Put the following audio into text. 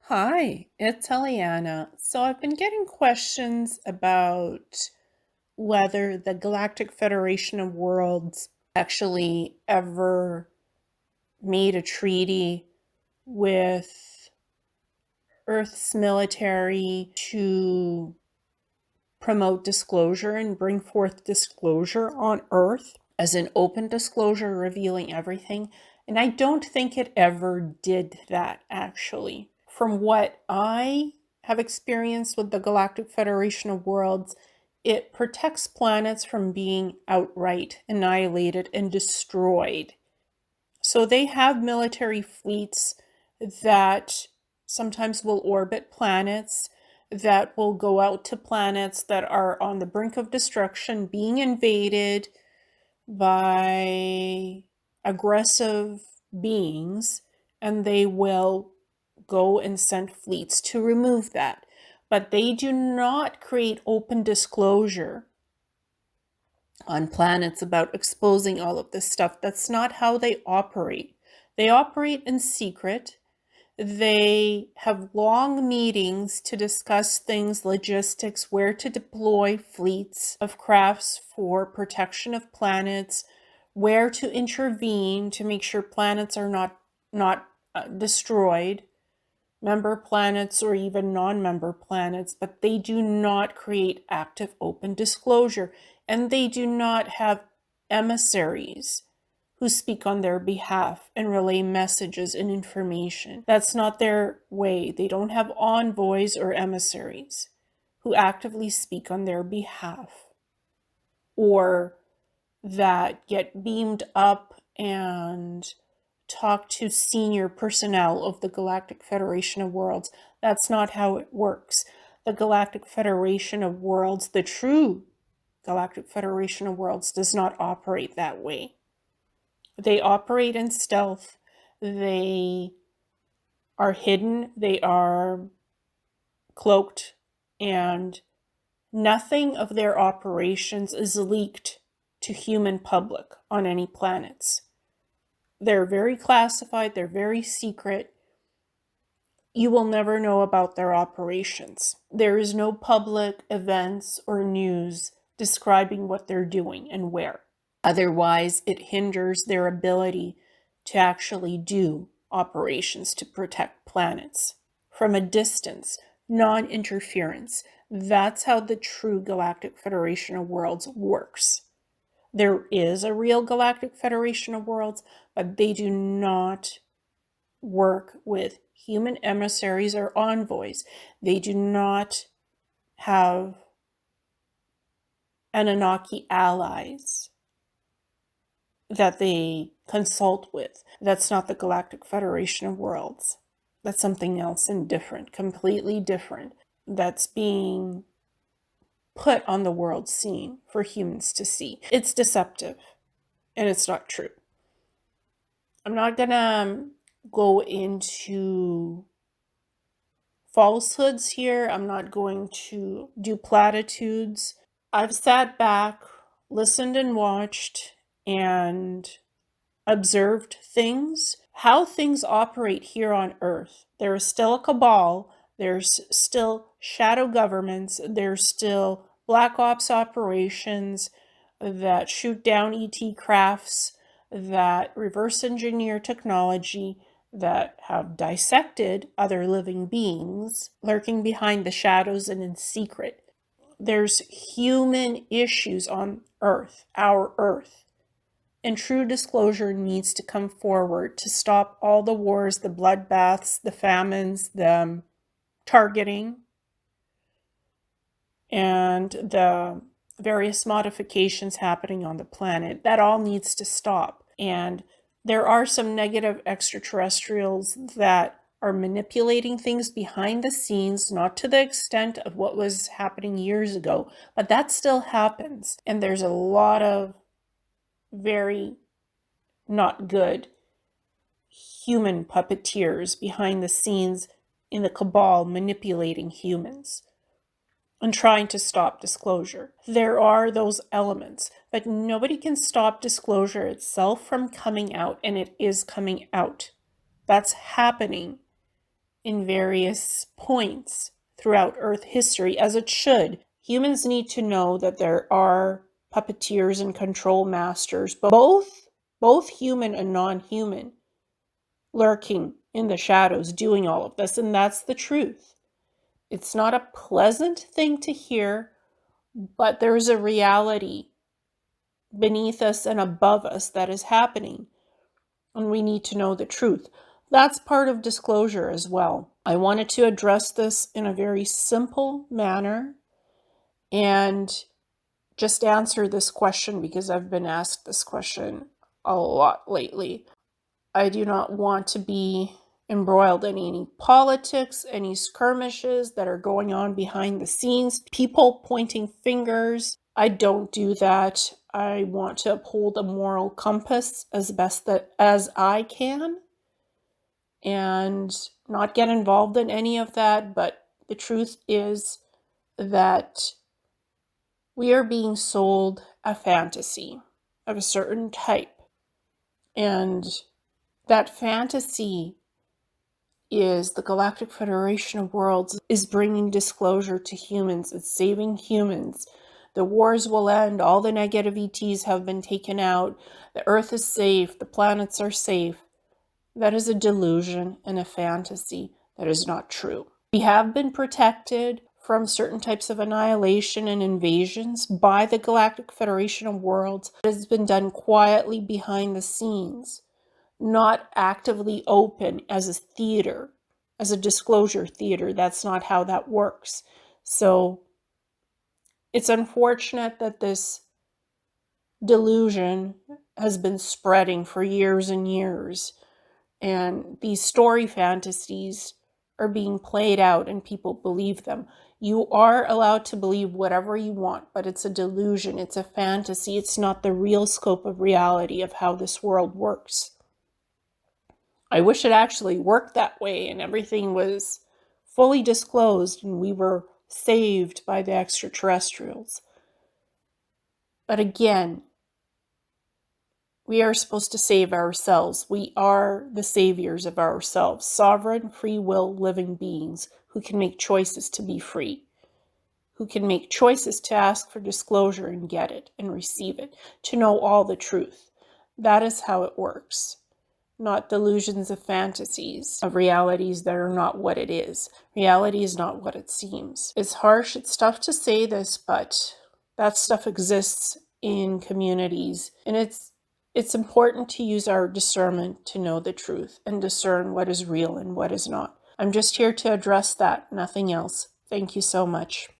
Hi, it's Ileana. So I've been getting questions about whether the Galactic Federation of Worlds actually ever made a treaty with Earth's military to promote disclosure and bring forth disclosure on Earth as an open disclosure revealing everything. And I don't think it ever did that, actually. From what I have experienced with the Galactic Federation of Worlds, it protects planets from being outright annihilated and destroyed. So they have military fleets that sometimes will orbit planets, that will go out to planets that are on the brink of destruction, being invaded by aggressive beings, and they will go and send fleets to remove that. But they do not create open disclosure on planets about exposing all of this stuff. That's not how they operate. They operate in secret. They have long meetings to discuss things, logistics, where to deploy fleets of crafts for protection of planets, where to intervene to make sure planets are not destroyed, member planets or even non-member planets, but they do not create active open disclosure, and they do not have emissaries who speak on their behalf and relay messages and information. That's not their way. They don't have envoys or emissaries who actively speak on their behalf or that get beamed up and talk to senior personnel of the Galactic Federation of Worlds. That's not how it works. The Galactic Federation of Worlds, the true Galactic Federation of Worlds, does not operate that way. They operate in stealth. They are hidden. They are cloaked. And nothing of their operations is leaked to human public on any planets. They're very classified. They're very secret. You will never know about their operations. There is no public events or news describing what they're doing and where. Otherwise, it hinders their ability to actually do operations to protect planets. From a distance, non-interference. That's how the true Galactic Federation of Worlds works. There is a real Galactic Federation of Worlds, but they do not work with human emissaries or envoys. They do not have Anunnaki allies that they consult with. That's not the Galactic Federation of Worlds. That's something else and different, completely different. That's being put on the world scene for humans to see. It's deceptive and it's not true. I'm not gonna go into falsehoods here. I'm not going to do platitudes. I've sat back, listened and watched, and observed things, how things operate here on Earth. There is still a cabal, there's still shadow governments, there's still black ops operations that shoot down ET crafts, that reverse engineer technology, that have dissected other living beings lurking behind the shadows and in secret. There's human issues on Earth, our Earth. And true disclosure needs to come forward to stop all the wars, the bloodbaths, the famines, the targeting, and the various modifications happening on the planet. That all needs to stop. And there are some negative extraterrestrials that are manipulating things behind the scenes, not to the extent of what was happening years ago, but that still happens. And there's a lot of very not good human puppeteers behind the scenes in the cabal manipulating humans and trying to stop disclosure. There are those elements, but nobody can stop disclosure itself from coming out, and it is coming out. That's happening in various points throughout Earth history, as it should. Humans need to know that there are puppeteers and control masters, both human and non-human, lurking in the shadows doing all of this, and that's the truth. It's not a pleasant thing to hear, but there's a reality beneath us and above us that is happening, and we need to know the truth. That's part of disclosure as well. I wanted to address this in a very simple manner and just answer this question because I've been asked this question a lot lately. I do not want to be embroiled in any politics, any skirmishes that are going on behind the scenes, people pointing fingers. I don't do that. I want to uphold a moral compass as best as I can and not get involved in any of that. But the truth is that we are being sold a fantasy of a certain type. And that fantasy is the Galactic Federation of Worlds is bringing disclosure to humans. It's saving humans. The wars will end. All the negative ETs have been taken out. The Earth is safe. The planets are safe. That is a delusion and a fantasy. That is not true. We have been protected from certain types of annihilation and invasions by the Galactic Federation of Worlds. It has been done quietly behind the scenes, not actively open as a theater, as a disclosure theater. That's not how that works. So it's unfortunate that this delusion has been spreading for years and years, and these story fantasies are being played out and people believe them. You are allowed to believe whatever you want, but it's a delusion, it's a fantasy, it's not the real scope of reality of how this world works. I wish it actually worked that way and everything was fully disclosed and we were saved by the extraterrestrials. But again, we are supposed to save ourselves. We are the saviors of ourselves, sovereign, free will, living beings who can make choices to be free, who can make choices to ask for disclosure and get it and receive it, to know all the truth. That is how it works. Not delusions of fantasies, of realities that are not what it is. Reality is not what it seems. It's harsh, it's tough to say this, but that stuff exists in communities. And it's important to use our discernment to know the truth and discern what is real and what is not. I'm just here to address that, nothing else. Thank you so much.